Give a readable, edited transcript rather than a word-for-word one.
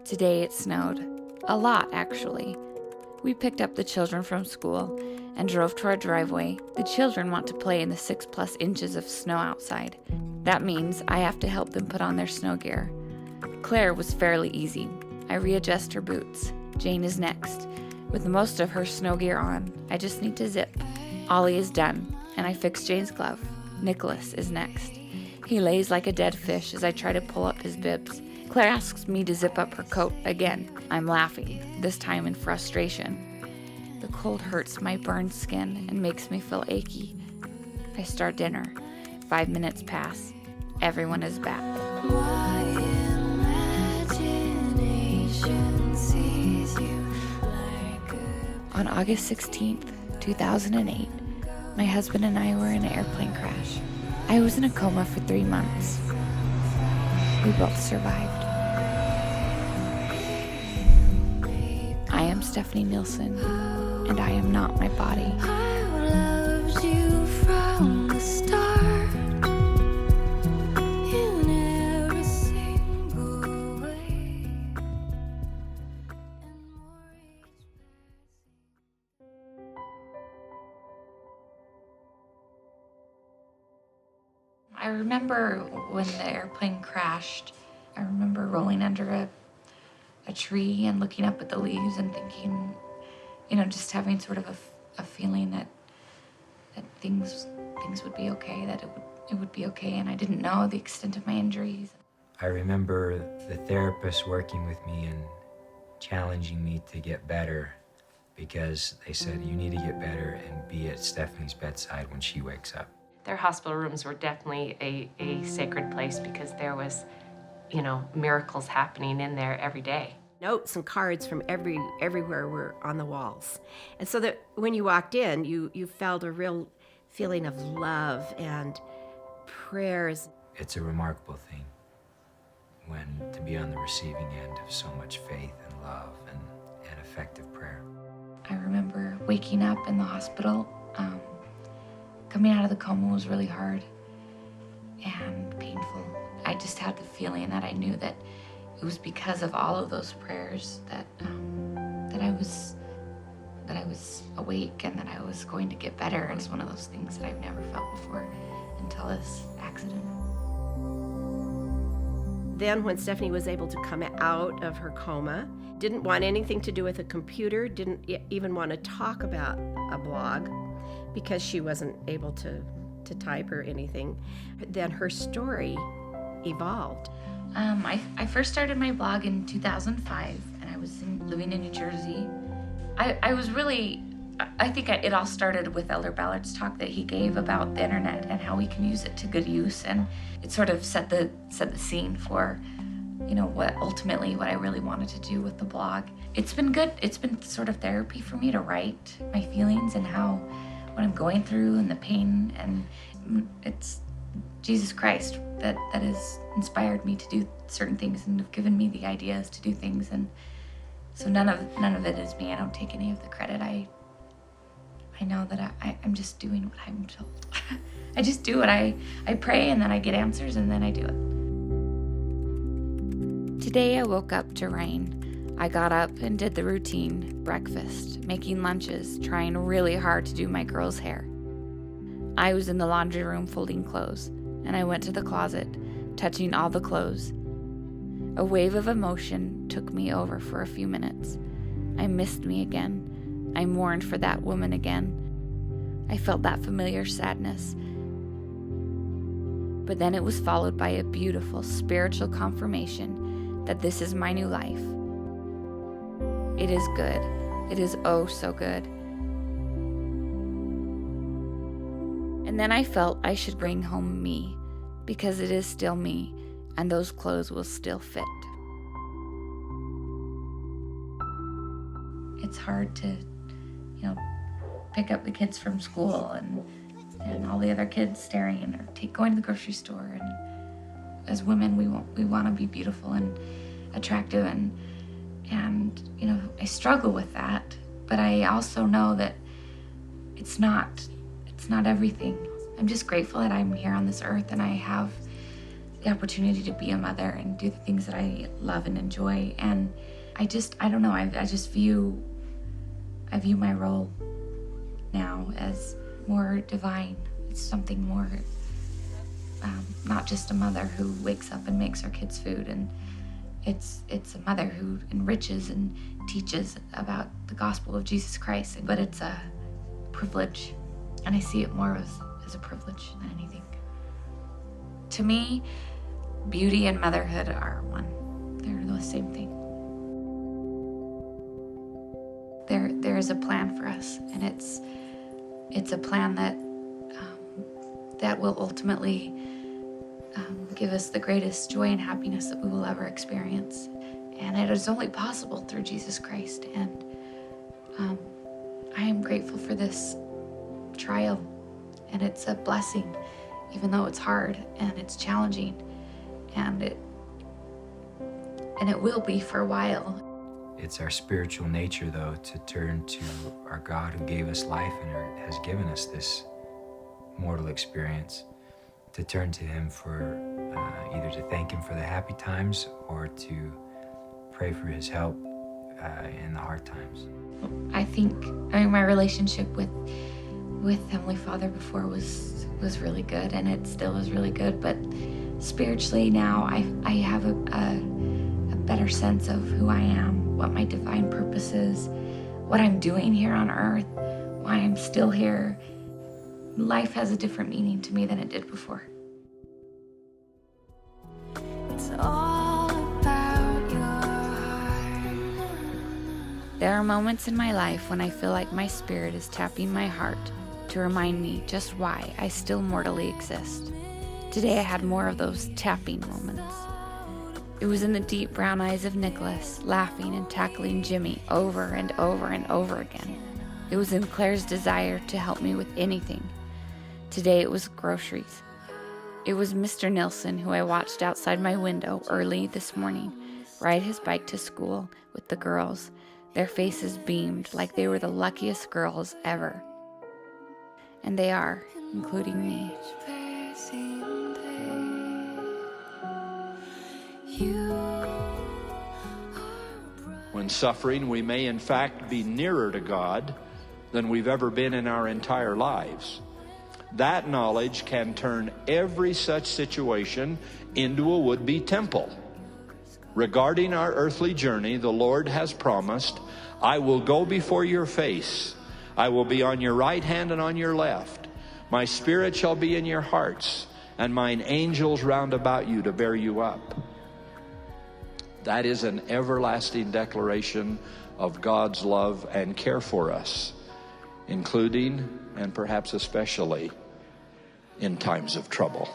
Today it snowed. A lot, actually. We picked up the children from school and drove to our driveway. The children want to play in the 6+ inches of snow outside. That means I have to help them put on their snow gear. Claire was fairly easy. I readjust her boots. Jane is next. With most of her snow gear on, I just need to zip. Ollie is done, and I fix Jane's glove. Nicholas is next. He lays like a dead fish as I try to pull up his bibs. Claire asks me to zip up her coat again. I'm laughing, this time in frustration. The cold hurts my burned skin and makes me feel achy. I start dinner. 5 minutes pass. Everyone is back. My imagination sees you like On August 16th, 2008, my husband and I were in an airplane crash. I was in a coma for 3 months. We both survived. I am Stephanie Nielson, and I am not my body. I loved you from the start in every single way. I remember when the airplane crashed, I remember rolling under a tree and looking up at the leaves and thinking, just having sort of a feeling that things would be okay, that it would be okay, and I didn't know the extent of my injuries. I remember the therapist working with me and challenging me to get better because they said, you need to get better and be at Stephanie's bedside when she wakes up. Their hospital rooms were definitely a sacred place because there was, miracles happening in there every day. Notes and cards from everywhere were on the walls. And so that when you walked in, you felt a real feeling of love and prayers. It's a remarkable thing to be on the receiving end of so much faith and love and effective prayer. I remember waking up in the hospital. Coming out of the coma was really hard and painful. I just had the feeling that I knew that it was because of all of those prayers that I was awake and that I was going to get better. And it's one of those things that I've never felt before until this accident. Then when Stephanie was able to come out of her coma, didn't want anything to do with a computer, didn't even want to talk about a blog because she wasn't able to type or anything. Then her story evolved. I first started my blog in 2005, and I was living in New Jersey. I think it all started with Elder Ballard's talk that he gave about the internet and how we can use it to good use, and it sort of set the scene for, what I really wanted to do with the blog. It's been good. It's been sort of therapy for me to write my feelings and what I'm going through and the pain, and it's Jesus Christ that has inspired me to do certain things and have given me the ideas to do things, and so none of it is me. I don't take any of the credit. I know that I'm just doing what I'm told. I just do it. I pray and then I get answers and then I do it. Today I woke up to rain. I got up and did the routine, breakfast, making lunches, trying really hard to do my girls' hair. I was in the laundry room folding clothes, and I went to the closet, touching all the clothes. A wave of emotion took me over for a few minutes. I missed me again. I mourned for that woman again. I felt that familiar sadness. But then it was followed by a beautiful spiritual confirmation that this is my new life. It is good. It is oh so good. And then I felt I should bring home me, because it is still me, and those clothes will still fit. It's hard to, pick up the kids from school and all the other kids staring, or going to the grocery store. And as women, we want to be beautiful and attractive, and I struggle with that. But I also know that it's not everything. I'm just grateful that I'm here on this earth and I have the opportunity to be a mother and do the things that I love and enjoy. And I don't know, I view my role now as more divine. It's something more, not just a mother who wakes up and makes her kids food, and it's a mother who enriches and teaches about the gospel of Jesus Christ, but it's a privilege, and I see it more as a privilege than anything. To me, beauty and motherhood are one. They're the same thing. There is a plan for us, and it's a plan that will ultimately give us the greatest joy and happiness that we will ever experience. And it is only possible through Jesus Christ. And I am grateful for this trial, and it's a blessing, even though it's hard and it's challenging, and it will be for a while. It's our spiritual nature, though, to turn to our God who gave us life and has given us this mortal experience, to turn to Him for either to thank Him for the happy times or to pray for His help in the hard times. I mean, my relationship with Heavenly Father before was really good, and it still is really good, but spiritually now I have a better sense of who I am, what my divine purpose is, what I'm doing here on earth, why I'm still here. Life has a different meaning to me than it did before. It's all about your heart. There are moments in my life when I feel like my spirit is tapping my heart to remind me just why I still mortally exist. Today I had more of those tapping moments. It was in the deep brown eyes of Nicholas, laughing and tackling Jimmy over and over and over again. It was in Claire's desire to help me with anything. Today it was groceries. It was Mr. Nielson, who I watched outside my window early this morning, ride his bike to school with the girls. Their faces beamed like they were the luckiest girls ever. And they are, including me. When suffering, we may in fact be nearer to God than we've ever been in our entire lives. That knowledge can turn every such situation into a would-be temple. Regarding our earthly journey, the Lord has promised, "I will go before your face. I will be on your right hand and on your left. My spirit shall be in your hearts, and mine angels round about you to bear you up." That is an everlasting declaration of God's love and care for us, including and perhaps especially in times of trouble.